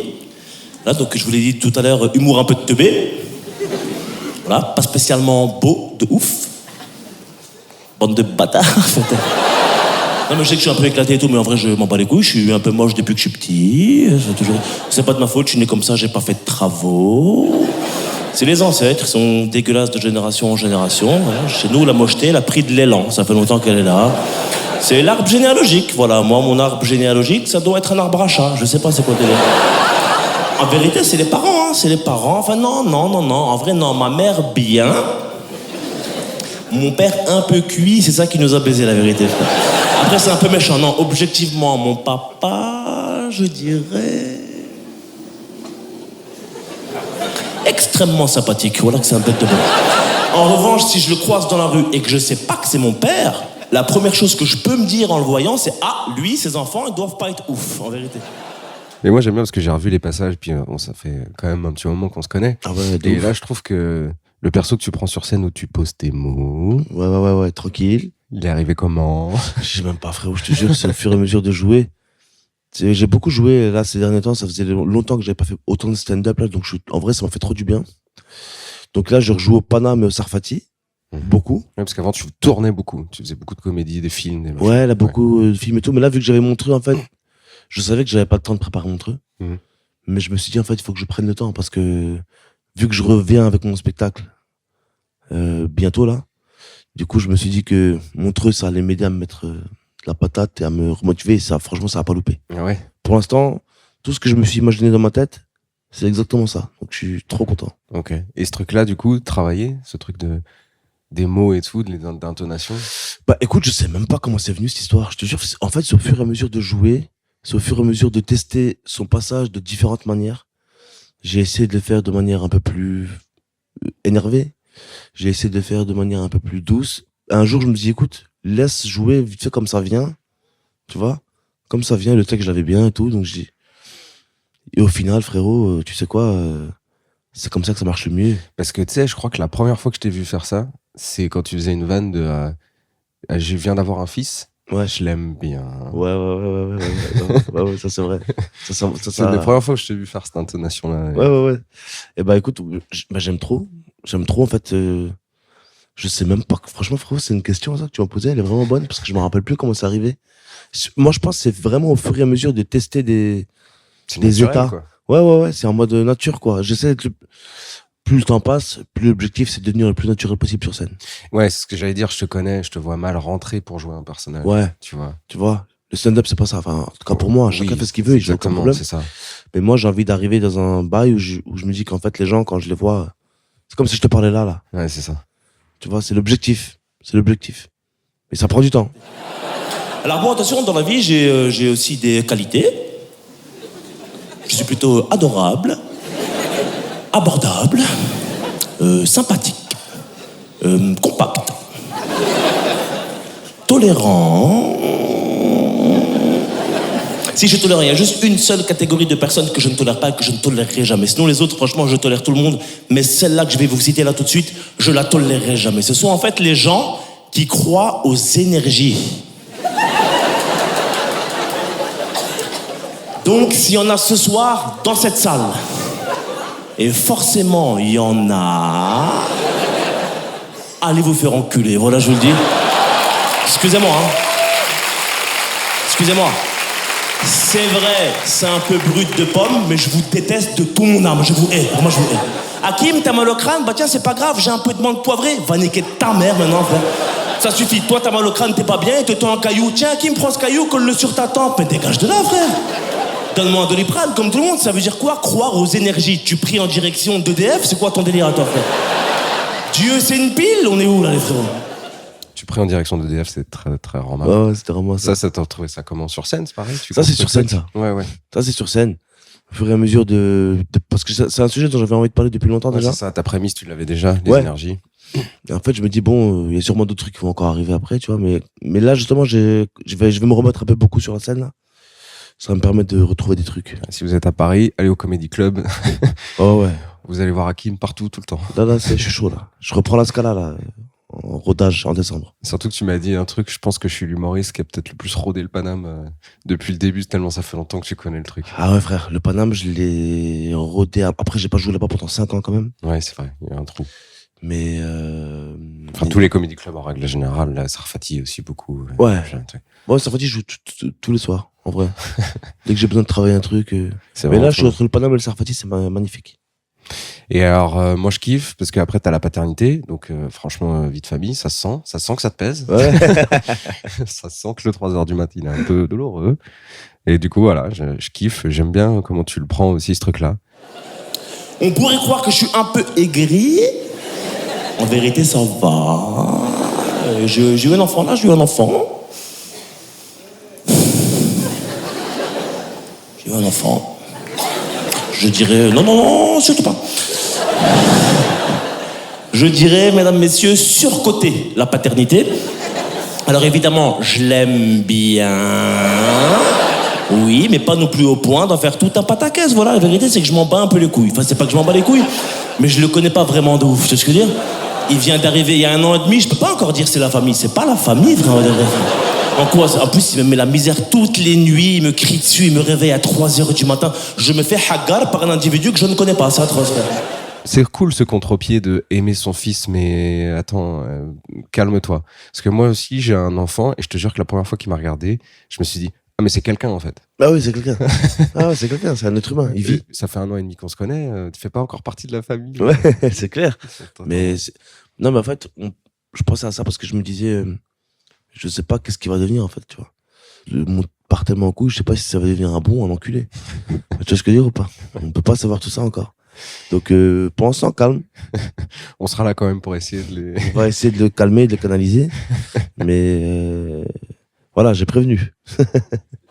Là, donc, je vous l'ai dit tout à l'heure, humour un peu de teubé. Voilà, pas spécialement beau, de ouf. Bande de bâtards. Non, mais je sais que je suis un peu éclaté et tout, mais en vrai, je m'en bats les couilles. Je suis un peu moche depuis que je suis petit. C'est pas de ma faute, je suis né comme ça, j'ai pas fait de travaux. C'est les ancêtres qui sont dégueulasses de génération en génération. Voilà. Chez nous, la mocheté, elle a pris de l'élan. Ça fait longtemps qu'elle est là. C'est l'arbre généalogique. Voilà, moi, mon arbre généalogique, ça doit être un arbre à chat. Je sais pas c'est quoi le délire. En vérité, c'est les parents, hein. C'est les parents. Enfin, non. En vrai, non. Ma mère, bien. Mon père, un peu cuit. C'est ça qui nous a baisé, la vérité. Après, c'est un peu méchant. Non, objectivement, mon papa, je dirais... extrêmement sympathique. Voilà que c'est un bête de bon. En revanche, si je le croise dans la rue et que je sais pas que c'est mon père, la première chose que je peux me dire en le voyant, c'est « Ah, lui, ses enfants, ils doivent pas être ouf, en vérité. » Mais moi, j'aime bien parce que j'ai revu les passages, puis ça fait quand même un petit moment qu'on se connaît. Ah ouais, et là, je trouve que le perso que tu prends sur scène où tu poses tes mots... Ouais, tranquille. Il est arrivé comment? Je sais même pas, frérot, je te jure, c'est au fur et à mesure de jouer. J'ai beaucoup joué là ces derniers temps, ça faisait longtemps que j'avais pas fait autant de stand-up là, donc en vrai ça m'a fait trop du bien. Donc là je rejoue au Paname et au Sarfati, beaucoup. Ouais, parce qu'avant tu tournais beaucoup, tu faisais beaucoup de comédies, des films, des machins. Ouais, là beaucoup de films et tout, mais là vu que j'avais Montreux en fait, je savais que j'avais pas le temps de préparer Montreux, mais je me suis dit en fait il faut que je prenne le temps parce que vu que je reviens avec mon spectacle bientôt là, du coup je me suis dit que Montreux ça allait m'aider à me mettre la patate et à me remotiver, et ça, franchement, ça va pas louper. Ouais. Pour l'instant, tout ce que je me suis imaginé dans ma tête, c'est exactement ça. Donc, je suis trop content. Ok. Et ce truc-là, du coup, travailler, ce truc des mots et tout, d'intonation. Bah, écoute, je sais même pas comment c'est venu cette histoire. Je te jure, en fait, c'est au fur et à mesure de jouer, c'est au fur et à mesure de tester son passage de différentes manières. J'ai essayé de le faire de manière un peu plus énervée. J'ai essayé de le faire de manière un peu plus douce. Un jour, je me dis, écoute, laisse jouer vite fait comme ça vient, tu vois, comme ça vient, le texte je l'avais bien et tout, donc je dis, et au final frérot, tu sais quoi, c'est comme ça que ça marche le mieux. Parce que tu sais, je crois que la première fois que je t'ai vu faire ça, c'est quand tu faisais une vanne de je viens d'avoir un fils, ouais, je l'aime bien. Ouais, ça c'est vrai. C'est la première fois que je t'ai vu faire cette intonation là. Ouais. Et bah écoute, j'aime trop en fait. Je sais même pas. Franchement, frérot, c'est une question ça, que tu m'as posée. Elle est vraiment bonne parce que je me rappelle plus comment c'est arrivé. Moi, je pense que c'est vraiment au fur et à mesure de tester des naturel, états. Quoi. Ouais. C'est en mode nature, quoi. J'essaie d'être plus le temps passe, plus l'objectif, c'est de devenir le plus naturel possible sur scène. Ouais, c'est ce que j'allais dire. Je te connais, je te vois mal rentrer pour jouer un personnage. Ouais. Tu vois. Le stand-up, c'est pas ça. Enfin, en tout cas, pour moi, chacun fait ce qu'il veut. Exactement, c'est ça. Mais moi, j'ai envie d'arriver dans un bail où je me dis qu'en fait, les gens, quand je les vois, c'est comme si je te parlais là. Ouais, c'est ça. Tu vois, c'est l'objectif. Mais ça prend du temps. Alors bon, attention, dans la vie, j'ai aussi des qualités. Je suis plutôt adorable, abordable, sympathique, compact. tolérant. Si je tolère, il y a juste une seule catégorie de personnes que je ne tolère pas et que je ne tolérerai jamais. Sinon les autres, franchement, je tolère tout le monde. Mais celle-là que je vais vous citer là tout de suite, je la tolérerai jamais. Ce sont en fait les gens qui croient aux énergies. Donc s'il y en a ce soir dans cette salle, et forcément il y en a, allez vous faire enculer, voilà je vous le dis. Excusez-moi, hein. Excusez-moi. C'est vrai, c'est un peu brut de pomme, mais je vous déteste de tout mon âme. Je vous hais, vraiment je vous hais. Hakim, t'as mal au crâne? Bah tiens, c'est pas grave, j'ai un peu de menthe poivrée. Va niquer ta mère maintenant, frère. Ça suffit, toi t'as mal au crâne, t'es pas bien, et te tends un caillou. Tiens, Hakim, prends ce caillou, colle-le sur ta tempe. Mais dégage de là, frère. Donne-moi un Doliprane, comme tout le monde. Ça veut dire quoi? Croire aux énergies. Tu pries en direction d'EDF, c'est quoi ton délire à toi, frère? Dieu, c'est une pile? On est où, là, les frérots? Tu pries en direction d'EDF, c'est très, très rarement. Ouais, c'était vraiment ça. Ça, t'as retrouvé ça comment? Sur scène, c'est pareil? Ça, c'est sur scène, ça. Ouais. Ça, c'est sur scène. Au fur et à mesure parce que c'est un sujet dont j'avais envie de parler depuis longtemps déjà. C'est ça, ta prémisse, tu l'avais déjà, les énergies. Et en fait, je me dis, bon, il y a sûrement d'autres trucs qui vont encore arriver après, tu vois. Mais là, justement, je vais me remettre un peu beaucoup sur la scène, là. Ça va me permettre de retrouver des trucs. Si vous êtes à Paris, allez au Comedy Club. Oh ouais. Vous allez voir Hakim partout, tout le temps. Là, je suis chaud, là. Je reprends la Scala, là, en rodage, en décembre. Surtout que tu m'as dit un truc, je pense que je suis l'humoriste qui a peut-être le plus rodé le Paname depuis le début, tellement ça fait longtemps que tu connais le truc. Ah ouais, frère, le Paname, je l'ai rodé. Après, j'ai pas joué là-bas pendant 5 ans, quand même. Ouais, c'est vrai, il y a un trou. Mais tous les comédie clubs en règle générale, là, Sarfati aussi beaucoup. Ouais. Moi, Sarfati, je joue tous les soirs, en vrai. Dès que j'ai besoin de travailler un truc. Mais là, je suis entre le Paname et le Sarfati, c'est magnifique. Et alors, moi, je kiffe parce qu'après, t'as la paternité. Donc, franchement, vie de famille, ça se sent que ça te pèse. Ouais. Ça se sent que le 3h du matin, il est un peu douloureux. Et du coup, voilà, je kiffe. J'aime bien comment tu le prends aussi, ce truc-là. On pourrait croire que je suis un peu aigri. En vérité, ça va. J'ai eu un enfant là, j'ai eu un enfant. J'ai eu un enfant. Je dirais... Non, surtout pas. Je dirais, mesdames, messieurs, surcoter la paternité. Alors évidemment, je l'aime bien. Oui, mais pas non plus au point d'en faire tout un pataquès. Voilà, la vérité, c'est que je m'en bats un peu les couilles. Enfin, c'est pas que je m'en bats les couilles, mais je le connais pas vraiment de ouf, tu sais ce que je veux dire? Il vient d'arriver il y a 1 an et demi, je peux pas encore dire c'est la famille. C'est pas la famille, frère. En quoi? En plus, il me met la misère toutes les nuits, il me crie dessus, il me réveille à 3h du matin. Je me fais hagar par un individu que je ne connais pas, c'est atroce, frère. C'est cool ce contre-pied de aimer son fils, mais attends, calme-toi. Parce que moi aussi, j'ai un enfant, et je te jure que la première fois qu'il m'a regardé, je me suis dit, ah mais c'est quelqu'un en fait. Ah oui, c'est quelqu'un. Ah ouais, c'est quelqu'un, c'est un être humain, il vit. Ça fait 1 an et demi qu'on se connaît, tu fais pas encore partie de la famille. Ouais, c'est clair. Mais non, mais en fait, je pensais à ça parce que je me disais, je sais pas qu'est-ce qu'il va devenir en fait, tu vois. Le monde part tellement en couille, je sais pas si ça va devenir un bon ou un enculé. Tu vois ce que je veux dire ou pas? On peut pas savoir tout ça encore. Donc, pour l'instant, calme. On sera là quand même pour essayer de les... On va essayer de le calmer, de le canaliser. Mais voilà, j'ai prévenu.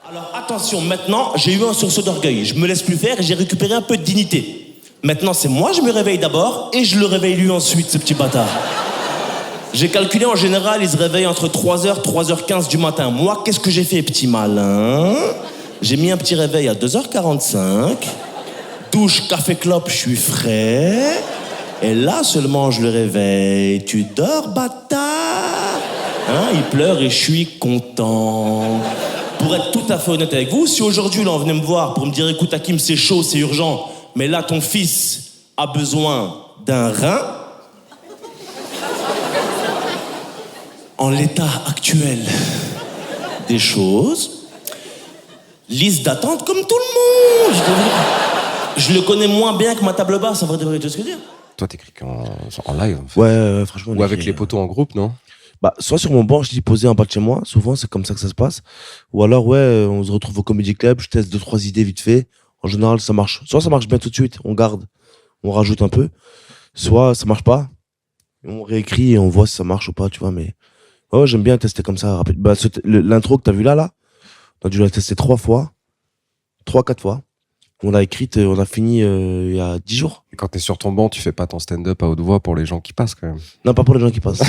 Alors attention, maintenant, j'ai eu un sursaut d'orgueil. Je me laisse plus faire et j'ai récupéré un peu de dignité. Maintenant, c'est moi, je me réveille d'abord et je le réveille lui ensuite, ce petit bâtard. J'ai calculé, en général, il se réveille entre 3h, 3h15 du matin. Moi, qu'est-ce que j'ai fait, petit malin? J'ai mis un petit réveil à 2h45. Douche, café, clope, je suis frais. Et là seulement, je le réveille. Tu dors, bâtard? Hein, il pleure et je suis content. Pour être tout à fait honnête avec vous, si aujourd'hui, là, on venait me voir pour me dire, écoute, Hakim, c'est chaud, c'est urgent, mais là, ton fils a besoin d'un rein, en l'état actuel des choses, liste d'attente comme tout le monde. Je le connais moins bien que ma table basse, en vrai de vrai, tu vois ce que je veux dire? Toi, t'écris en live, en fait. Ouais, franchement. Ou avec les poteaux en groupe, non? Bah, soit sur mon banc, je dis posé en bas de chez moi, souvent c'est comme ça que ça se passe. Ou alors, ouais, on se retrouve au Comedy Club, je teste 2-3 idées vite fait. En général, ça marche. Soit ça marche bien tout de suite, on garde, on rajoute un peu. Soit ça marche pas, on réécrit et on voit si ça marche ou pas, tu vois. Mais ouais, j'aime bien tester comme ça, rapide. Bah, l'intro que t'as vu là, on a dû la tester 3 fois, 3-4 fois. On l'a écrite, on a fini il y a 10 jours. Et quand t'es sur ton banc, tu fais pas ton stand-up à haute voix pour les gens qui passent quand même. Non, pas pour les gens qui passent.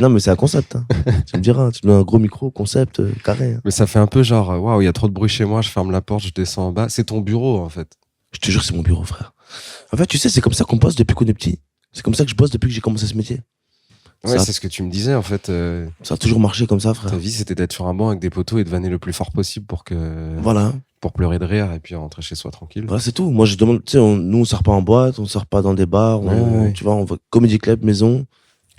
Non, mais c'est un concept. Hein. Tu me diras, tu mets un gros micro, concept, carré. Hein. Mais ça fait un peu genre, waouh, il y a trop de bruit chez moi, je ferme la porte, je descends en bas. C'est ton bureau en fait. Je te jure, c'est mon bureau, frère. En fait, tu sais, c'est comme ça qu'on bosse depuis qu'on est petit. C'est comme ça que je bosse depuis que j'ai commencé ce métier. Ouais, c'est ce que tu me disais en fait. Ça a toujours marché comme ça, frère. Ta vie, c'était d'être sur un banc avec des poteaux et de vanner le plus fort possible pour Voilà. Pour pleurer de rire et puis rentrer chez soi tranquille. Voilà, c'est tout. Moi, je demande, tu sais, nous, on sort pas en boîte, on sort pas dans des bars, tu vois, on va comédie club, maison,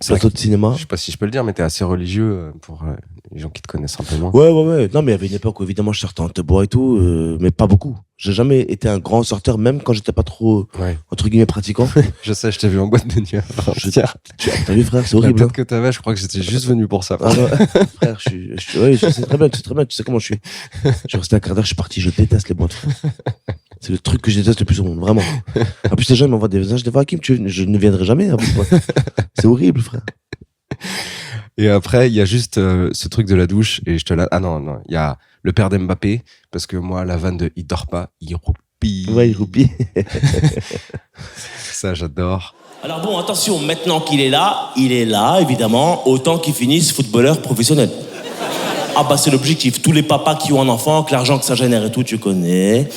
plateau de cinéma. Je sais pas si je peux le dire, mais t'es assez religieux pour les gens qui te connaissent un peu moins. Ouais. Non, mais il y avait une époque où, évidemment, je sortais en te bois et tout, mais pas beaucoup. J'ai jamais été un grand sorteur, même quand j'étais pas trop, entre guillemets, pratiquant. Je sais, je t'ai vu en boîte de nuit. T'as vu, frère, c'est horrible. Peut-être que t'avais, je crois que j'étais juste venu pour ça. Frère, je sais très bien, tu sais comment je suis. Je suis resté un quart d'heure, je suis parti, je déteste les boîtes, frère. C'est le truc que je déteste le plus au monde, vraiment. En plus, les gens m'envoient des messages, des fois, Hakim, je ne viendrai jamais à votre boîte. C'est horrible, frère. Et après, il y a juste ce truc de la douche, et je te la... Ah non, il y a le père d'Mbappé, parce que moi, la vanne de il dort pas, il roupille. Ouais, il roupille. Ça, j'adore. Alors bon, attention, maintenant qu'il est là, évidemment, autant qu'il finisse footballeur professionnel. Ah bah c'est l'objectif, tous les papas qui ont un enfant, que l'argent que ça génère et tout, tu connais.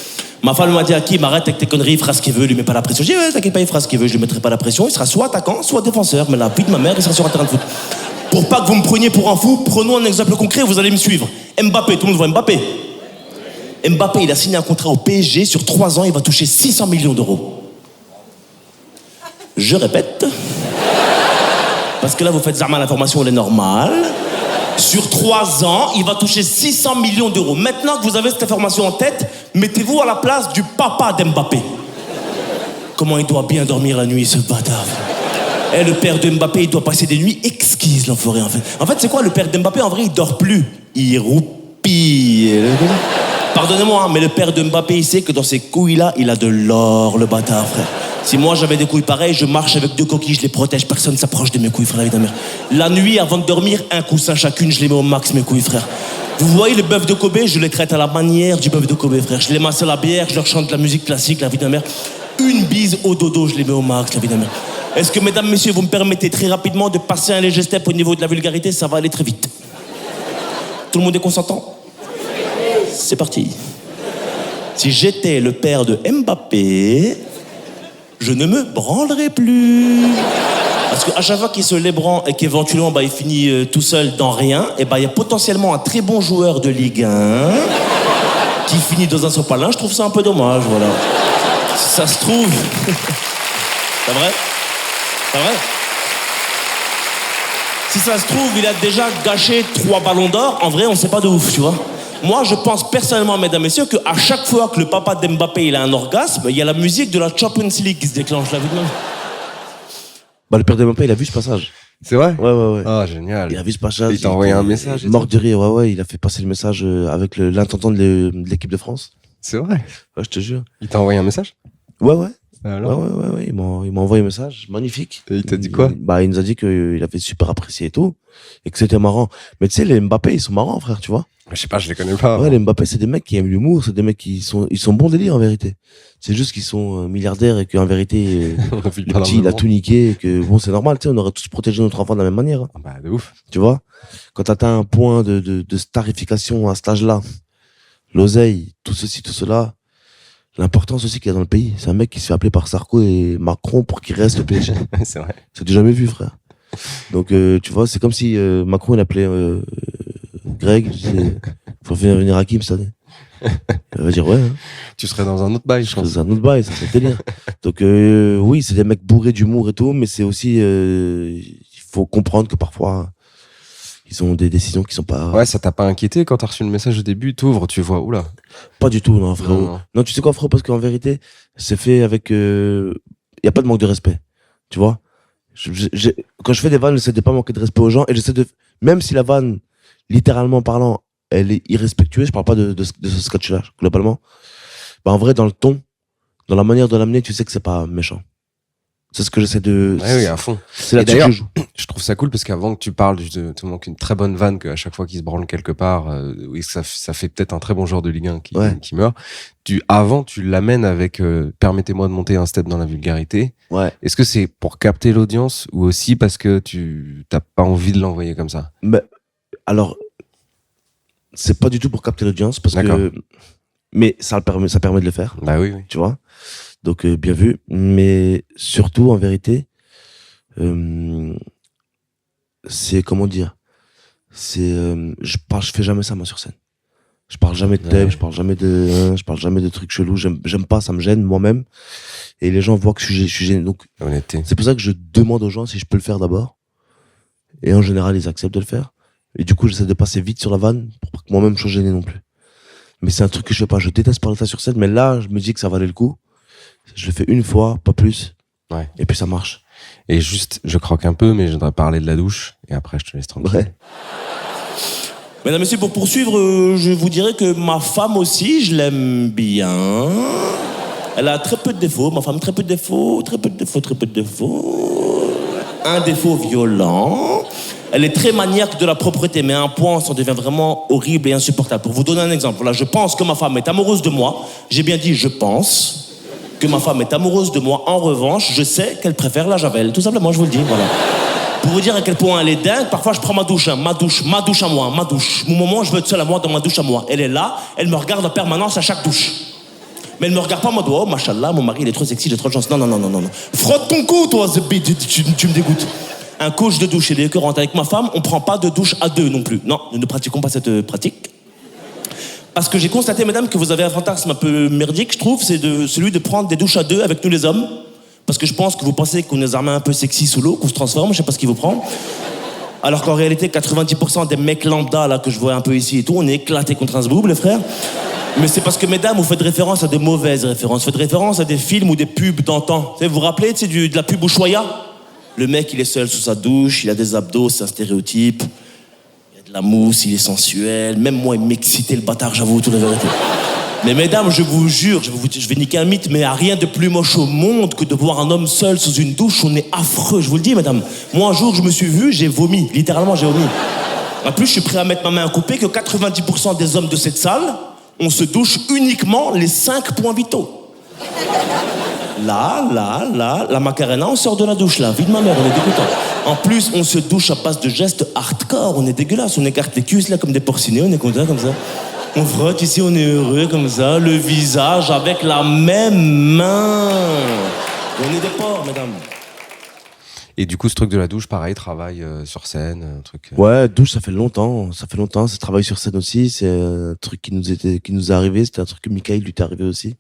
Ma femme m'a dit, Hakim, arrête avec tes conneries, il fera ce qu'il veut, lui met pas la pression. J'ai dit, ouais, t'inquiète pas, il fera ce qu'il veut, je lui mettrai pas la pression, il sera soit attaquant, soit défenseur, mais la vie de ma mère, il sera sur un terrain de foot. Pour pas que vous me preniez pour un fou, prenons un exemple concret, vous allez me suivre. Mbappé, tout le monde voit Mbappé. Mbappé, il a signé un contrat au PSG, sur 3 ans, il va toucher 600 millions d'euros. Je répète, parce que là, vous faites Zarma, l'information, elle est normale. Sur 3 ans, il va toucher 600 millions d'euros. Maintenant que vous avez cette information en tête, mettez-vous à la place du papa d'Mbappé. Comment il doit bien dormir la nuit, ce bâtard. Et le père de Mbappé, il doit passer des nuits exquises, l'enfoiré, en fait. En fait, c'est quoi, le père d'Mbappé, en vrai, il dort plus. Il roupille. Pardonnez-moi, mais le père de Mbappé, il sait que dans ces couilles-là, il a de l'or, le bâtard, frère. Si moi j'avais des couilles pareilles, je marche avec 2 coquilles, je les protège, personne ne s'approche de mes couilles, frère, la vie de ma mère. La nuit, avant de dormir, un coussin chacune, je les mets au max, mes couilles, frère. Vous voyez le bœuf de Kobe, je les traite à la manière du bœuf de Kobe, frère. Je les masse à la bière, je leur chante de la musique classique, la vie de ma mère. Une bise au dodo, je les mets au max, la vie de ma mère. Est-ce que, mesdames, messieurs, vous me permettez très rapidement de passer un léger step au niveau de la vulgarité? Ça va aller très vite. Tout le monde est consentant? C'est parti. Si j'étais le père de Mbappé, je ne me branlerai plus. Parce qu'à chaque fois qu'il se lébran et qu'éventuellement il finit tout seul dans rien, et il y a potentiellement un très bon joueur de Ligue 1 qui finit dans un sopalin. Je trouve ça un peu dommage, voilà. Si ça se trouve... C'est vrai? C'est vrai? Si ça se trouve, il a déjà gâché 3 ballons d'or. En vrai, on sait pas de ouf, tu vois. Moi, je pense personnellement, mesdames et messieurs, qu'à chaque fois que le papa d'Mbappé il a un orgasme, il y a la musique de la Champions League qui se déclenche, la vie de même. Le père d'Mbappé, il a vu ce passage. C'est vrai? Ouais. Ah, génial. Il a vu ce passage. Il t'a envoyé un message. Mort de rire, ouais. Il a fait passer le message avec l'intendant de l'équipe de France. C'est vrai? Ouais, je te jure. Il t'a envoyé un message? Ouais. Alors? Ouais. Il m'a envoyé un message magnifique. Et il t'a dit quoi? Il nous a dit qu'il avait super apprécié et tout. Et que c'était marrant. Mais tu sais, les Mbappé, ils sont marrants, frère, tu vois. Je sais pas, je les connais pas. Ouais, les Mbappé, c'est des mecs qui aiment l'humour, c'est des mecs ils sont bons délire en vérité. C'est juste qu'ils sont milliardaires et qu'en vérité, le petit, il a tout niqué et que bon, c'est normal, tu sais, on aurait tous protégé notre enfant de la même manière. Hein. Bah, de ouf. Tu vois? Quand t'atteins un point de starification à cet âge-là, l'oseille, tout ceci, tout cela, l'importance aussi qu'il y a dans le pays. C'est un mec qui se fait appeler par Sarko et Macron pour qu'il reste au PSG. C'est vrai. C'est du jamais vu, frère. Donc, tu vois, c'est comme si Macron, il appelait Greg, il disait, faut faire venir Hakim cette année. Il va dire, ouais. Hein. Tu serais dans un autre bail, je pense. Dans un autre bail, ça c'est délire. Donc, oui, c'est des mecs bourrés d'humour et tout, mais c'est aussi, il faut comprendre que parfois, ils ont des décisions qui sont pas... Ouais, ça t'a pas inquiété quand t'as reçu le message au début, t'ouvres, tu vois, oula. Pas du tout, non, frérot. Non, tu sais quoi, frérot, parce qu'en vérité, c'est fait avec, y a pas de manque de respect. Tu vois? Quand je fais des vannes, j'essaie de pas manquer de respect aux gens et j'essaie de, même si la vanne, littéralement parlant, elle est irrespectueuse, je parle pas de ce sketch-là, globalement. En vrai, dans le ton, dans la manière de l'amener, tu sais que c'est pas méchant. C'est ce que j'essaie de. Oui, à fond. C'est là-dessus d'ailleurs, que je joue. je trouve ça cool parce qu'avant que tu parles, te manque une très bonne vanne qu'à chaque fois qu'il se branle quelque part, oui, ça fait peut-être un très bon joueur de Ligue 1 qui meurt. Avant, tu l'amènes avec permettez-moi de monter un step dans la vulgarité. Ouais. Est-ce que c'est pour capter l'audience ou aussi parce que tu t'as pas envie de l'envoyer comme ça? Alors, c'est pas du tout pour capter l'audience parce D'accord. que. Mais ça permet de le faire. Bah oui. Tu vois. Donc, bien vu. Mais surtout, en vérité, c'est, comment dire, je fais jamais ça, moi, sur scène. Je parle jamais de thème, je parle jamais de trucs chelous. J'aime pas, ça me gêne moi-même. Et les gens voient que je suis gêné. Donc, honnêteté. c'est pour ça que je demande aux gens si je peux le faire d'abord. Et en général, ils acceptent de le faire. Et du coup, j'essaie de passer vite sur la vanne pour pas que moi-même je sois gêné non plus. Mais c'est un truc que je fais pas. Je déteste parler de ça sur scène, mais là, je me dis que ça valait le coup. Je le fais une fois, pas plus. Ouais. Et puis ça marche. Et juste, je croque un peu, mais je voudrais parler de la douche. Et après, je te laisse tranquille. Ouais. Mesdames, messieurs, pour poursuivre, je vous dirais que ma femme aussi, je l'aime bien. Elle a très peu de défauts, ma femme, très peu de défauts. Un défaut violent. Elle est très maniaque de la propreté, mais à un point, ça devient vraiment horrible et insupportable. Pour vous donner un exemple, là, je pense que ma femme est amoureuse de moi. J'ai bien dit je pense que ma femme est amoureuse de moi. En revanche, je sais qu'elle préfère la javel. Tout simplement, je vous le dis, voilà. Pour vous dire à quel point elle est dingue, parfois je prends ma douche à moi, ma douche. Mon moment, je veux être seul à moi dans ma douche à moi. Elle est là, elle me regarde en permanence à chaque douche. Mais elle me regarde pas en mode, oh, machallah, mon mari, il est trop sexy, j'ai trop de chance. Non. Frotte ton cou, toi, Zebbi, tu me dégoûtes. Un coach de douche, il est écœurant. Avec ma femme, on prend pas de douche à deux non plus. Non, nous ne pratiquons pas cette pratique. Parce que j'ai constaté, mesdames, que vous avez un fantasme un peu merdique, je trouve, c'est celui de prendre des douches à deux avec nous les hommes. Parce que je pense que vous pensez qu'on est un peu sexy sous l'eau, qu'on se transforme, je sais pas ce qui vous prend. Alors qu'en réalité, 90% des mecs lambda là, que je vois un peu ici et tout, on est éclatés contre un zboob, les frères. Mais c'est parce que, mesdames, vous faites référence à de mauvaises références. Vous faites référence à des films ou des pubs d'antan. Vous vous rappelez de la pub Ushuaïa ? Le mec, il est seul sous sa douche, il a des abdos, c'est un stéréotype. Il y a de la mousse, il est sensuel. Même moi, il m'excitait le bâtard, j'avoue, toute la vérité. Mais mesdames, je vous jure, je vais niquer un mythe, mais il n'y a rien de plus moche au monde que de voir un homme seul sous une douche. On est affreux, je vous le dis, mesdames. Moi, un jour, je me suis vu, j'ai vomi. Littéralement, j'ai vomi. En plus, je suis prêt à mettre ma main à couper que 90% des hommes de cette salle, on se douche uniquement les 5 points vitaux. Là, la Macarena, on sort de la douche, là. Vie de ma mère, on est dégoûtant. En plus, on se douche à base de gestes hardcore. On est dégueulasse. On écarte les cuisses, là, comme des porcinés. On est content, comme ça. On frotte ici, on est heureux, comme ça. Le visage avec la même main. On est des porcs, mesdames. Et du coup, ce truc de la douche, pareil, travail sur scène, un truc. Ouais, douche, ça fait longtemps. C'est travail sur scène aussi. C'est un truc qui nous est arrivé. C'était un truc que Michael lui t'est arrivé aussi.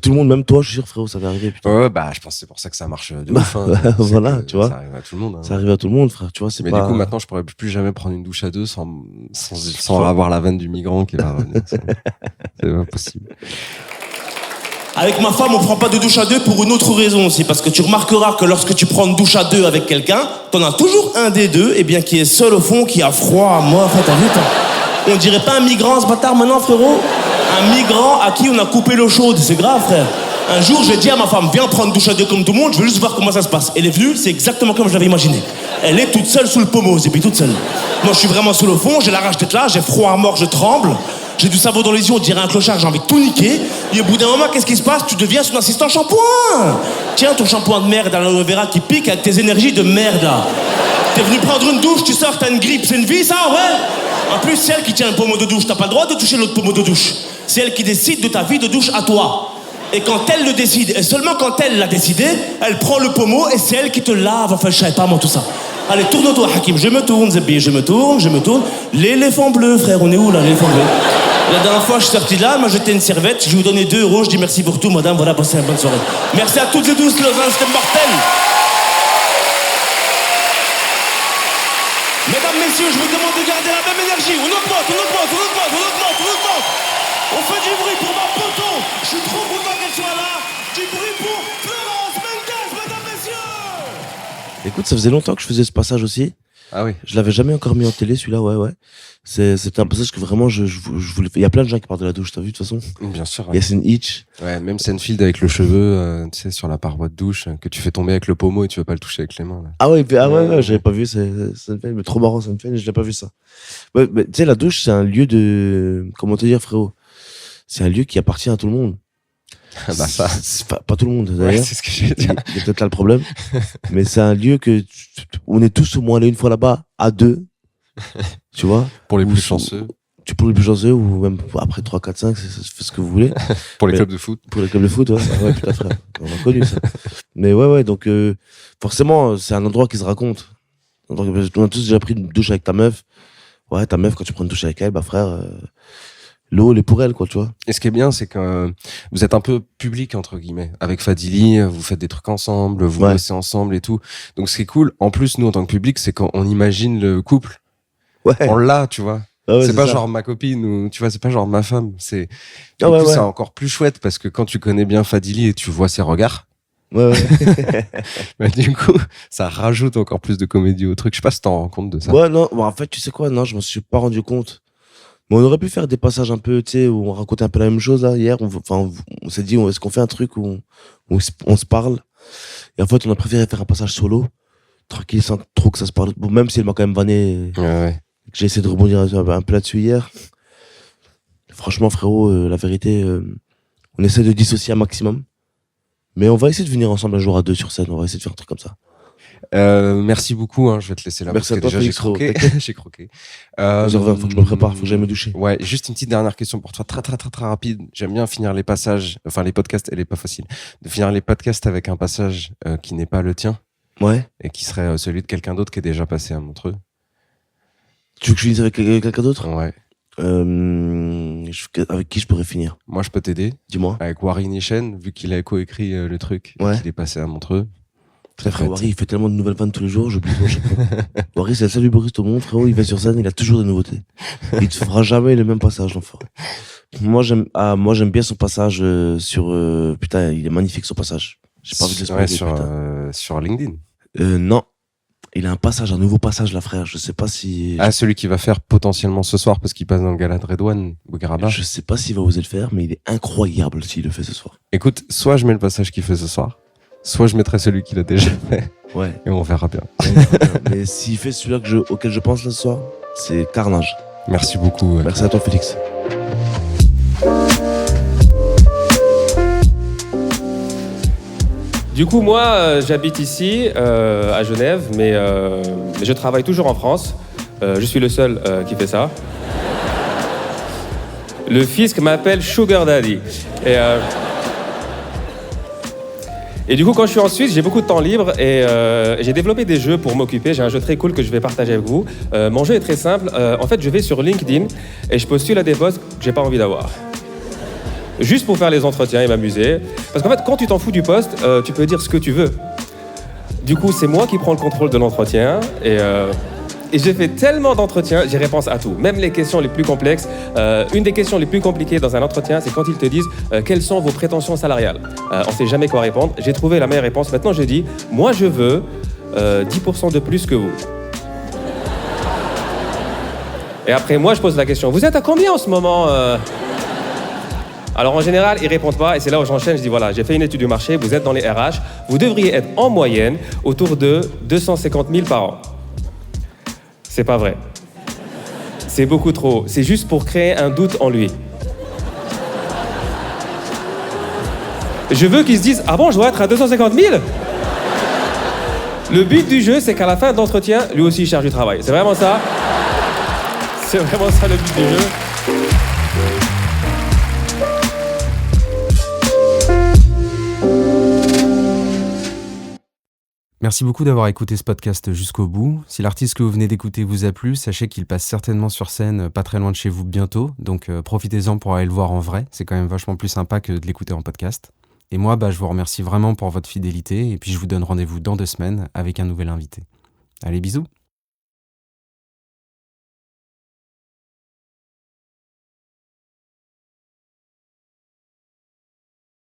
Tout le monde, même toi, je suis sûr, frérot, ça va arriver. Putain. Ouais, bah, je pense que c'est pour ça que ça marche de ouf. Hein. Voilà, tu vois. Ça arrive à tout le monde. Hein. Ça arrive à tout le monde, frère. Tu vois, Mais du coup, maintenant, je pourrais plus jamais prendre une douche à deux sans avoir la vanne du migrant qui va revenir. C'est pas possible. Avec ma femme, on prend pas de douche à deux pour une autre raison aussi, parce que tu remarqueras que lorsque tu prends une douche à deux avec quelqu'un, t'en as toujours un des deux, qui est seul au fond, qui a froid. Moi, en fait, t'as vu, on dirait pas un migrant, ce bâtard, maintenant, frérot. Un migrant à qui on a coupé l'eau chaude, c'est grave, frère. Un jour, j'ai dit à ma femme, viens prendre une douche à deux comme tout le monde, je veux juste voir comment ça se passe. Elle est venue, c'est exactement comme je l'avais imaginé. Elle est toute seule sous le pommeau, et puis toute seule. Moi, je suis vraiment sous le fond, j'ai la rage d'être là, j'ai froid à mort, je tremble. J'ai du savon dans les yeux, on dirait un clochard, j'ai envie de tout niquer. Et au bout d'un moment, qu'est-ce qui se passe ? Tu deviens son assistant shampoing. Tiens, ton shampoing de merde à l'aloe vera qui pique avec tes énergies de merde, là. T'es venu prendre une douche, tu sors, t'as une grippe, c'est une vie, ça, ouais ? En plus, c'est elle qui tient un pommeau de douche, t'as pas le droit de toucher l'autre pommeau de douche. C'est elle qui décide de ta vie de douche à toi. Et quand elle le décide, et seulement quand elle l'a décidé, elle prend le pommeau et c'est elle qui te lave. Enfin, je savais pas, moi, tout ça. Allez, tourne-toi, Hakim. Je me tourne, Zebbi. Je me tourne. L'éléphant bleu, frère. On est où, là, l'éléphant bleu ? La dernière fois, je suis sorti de là, elle m'a jeté une serviette. Je lui ai donné 2 €. Je dis merci pour tout, madame. Voilà, passez une bonne soirée. Merci à toutes les 12 Lausanne, c'était mortel. Mesdames, messieurs, je vous demande de garder la même énergie. On augmente. On fait du bruit pour ma poteau. Je suis trop content qu'elle soit là. Du bruit pour Florence Mendes, mesdames, messieurs. Écoute, ça faisait longtemps que je faisais ce passage aussi. Ah oui. Je l'avais jamais encore mis en télé, celui-là, ouais. C'était un passage que vraiment je voulais faire. Il y a plein de gens qui partent de la douche, t'as vu, de toute façon. Bien sûr. Il y a Yassine Hitch. Ouais, même Seinfeld avec le cheveu, tu sais, sur la paroi de douche, que tu fais tomber avec le pommeau et tu vas pas le toucher avec les mains. Là. Ah ouais, j'avais pas vu Seinfeld, mais trop marrant Seinfeld, je l'ai pas vu ça. Ouais, mais tu sais, la douche, c'est un lieu de, comment te dire, frérot? C'est un lieu qui appartient à tout le monde. Ah bah ça. C'est pas tout le monde, d'ailleurs. Ouais, c'est ce que j'ai dit. Il y a peut-être là le problème. Mais c'est un lieu que on est tous au moins allés une fois là-bas, à 2. Tu vois? Pour les Ou plus sous- chanceux, Pour les plus chanceux, ou même après 3, 4, 5, faites ce que vous voulez. pour les Mais- clubs de foot. Pour les clubs de foot, ouais putain, frère. On a connu ça. Mais ouais, donc, forcément, c'est un endroit qui se raconte. On a tous déjà pris une douche avec ta meuf. Ouais, ta meuf, quand tu prends une douche avec elle, bah, frère, l'eau, elle est pour elle, quoi, tu vois. Et ce qui est bien, c'est que vous êtes un peu public, entre guillemets. Avec Fadili, vous faites des trucs ensemble, vous Ouais. bossez ensemble et tout. Donc ce qui est cool, en plus, nous, en tant que public, c'est qu'on imagine le couple. Ouais. On l'a, tu vois. Ah ouais, c'est pas ça. genre ma copine ou, tu vois, c'est pas genre ma femme. C'est, Ah en ouais, plus, ouais. c'est encore plus chouette parce que quand tu connais bien Fadili et tu vois ses regards, Ouais. bah, du coup, ça rajoute encore plus de comédie au truc. Je sais pas si t'en rends compte de ça. Ouais, non, bon, en fait, tu sais quoi, non, je m'en suis pas rendu compte. Mais on aurait pu faire des passages un peu, tu sais, où on racontait un peu la même chose, là, hier. On s'est dit, est-ce qu'on fait un truc où on se parle? Et en fait, on a préféré faire un passage solo, tranquille, sans trop que ça se parle. Bon, même si elle m'a quand même vanné, Ouais. que j'ai essayé de rebondir un peu là-dessus hier. Franchement, frérot, la vérité, on essaie de dissocier un maximum. Mais on va essayer de venir ensemble un jour à 2 sur scène. On va essayer de faire un truc comme ça. Merci beaucoup, hein, je vais te laisser là. Merci parce à que toi, déjà, j'ai Félix, frérot, croqué. t'inquiète. J'ai croqué. Vas-y, reviens, faut que je me prépare, faut que j'aille me doucher. Ouais, juste une petite dernière question pour toi, très rapide. J'aime bien finir les passages, enfin les podcasts, elle est pas facile, de finir les podcasts avec un passage qui n'est pas le tien Ouais. et qui serait celui de quelqu'un d'autre qui est déjà passé à Montreux. Tu veux que je finisse avec quelqu'un d'autre? Ouais. Avec qui je pourrais finir? Moi, je peux t'aider Dis-moi. avec Warren Ishen, vu qu'il a coécrit le truc, et Ouais. qu'il est passé à Montreux. Très frère, fait. Wari, il fait tellement de nouvelles vannes tous les jours, j'oublie tout à chaque fois. Wari, c'est le seul humoriste au monde, frérot, il va sur scène, il a toujours des nouveautés. Il te fera jamais le même passage, l'enfoiré. Moi, j'aime bien son passage sur, putain, il est magnifique son passage. J'ai pas envie de le spoiler, putain. sur LinkedIn. Non. Il a un nouveau passage, là, frère. Je sais pas si. Ah, celui qui va faire potentiellement ce soir parce qu'il passe dans le gala de Redouane Bougaraba. Je sais pas s'il va oser le faire, mais il est incroyable s'il le fait ce soir. Écoute, soit je mets le passage qu'il fait ce soir, soit je mettrai celui qu'il a déjà fait Ouais. et on verra bien. Mais s'il fait celui-là auquel je pense là ce soir, c'est carnage. Merci beaucoup. Merci à toi, Félix. Du coup, moi, j'habite ici, à Genève, mais je travaille toujours en France. Je suis le seul qui fait ça. Le fisc m'appelle Sugar Daddy. Et du coup, quand je suis en Suisse, j'ai beaucoup de temps libre et j'ai développé des jeux pour m'occuper. J'ai un jeu très cool que je vais partager avec vous. Mon jeu est très simple. En fait, je vais sur LinkedIn et je postule à des postes que j'ai pas envie d'avoir. Juste pour faire les entretiens et m'amuser. Parce qu'en fait, quand tu t'en fous du poste, tu peux dire ce que tu veux. Du coup, c'est moi qui prends le contrôle de l'entretien et j'ai fait tellement d'entretiens, j'ai réponse à tout, même les questions les plus complexes. Une des questions les plus compliquées dans un entretien, c'est quand ils te disent quelles sont vos prétentions salariales. On sait jamais quoi répondre. J'ai trouvé la meilleure réponse. Maintenant, je dis, moi, je veux 10% de plus que vous. Et après, moi, je pose la question, vous êtes à combien en ce moment Alors, en général, ils répondent pas et c'est là où j'enchaîne. Je dis, voilà, j'ai fait une étude du marché, vous êtes dans les RH, vous devriez être en moyenne autour de 250 000 par an. C'est pas vrai. C'est beaucoup trop. C'est juste pour créer un doute en lui. Je veux qu'ils se disent, ah bon, je dois être à 250 000 ? Le but du jeu, c'est qu'à la fin d'entretien, lui aussi, il cherche du travail. C'est vraiment ça. C'est vraiment ça le but du jeu. Merci beaucoup d'avoir écouté ce podcast jusqu'au bout. Si l'artiste que vous venez d'écouter vous a plu, sachez qu'il passe certainement sur scène pas très loin de chez vous bientôt, donc profitez-en pour aller le voir en vrai, c'est quand même vachement plus sympa que de l'écouter en podcast. Et moi, je vous remercie vraiment pour votre fidélité, et puis je vous donne rendez-vous dans 2 semaines avec un nouvel invité. Allez, bisous!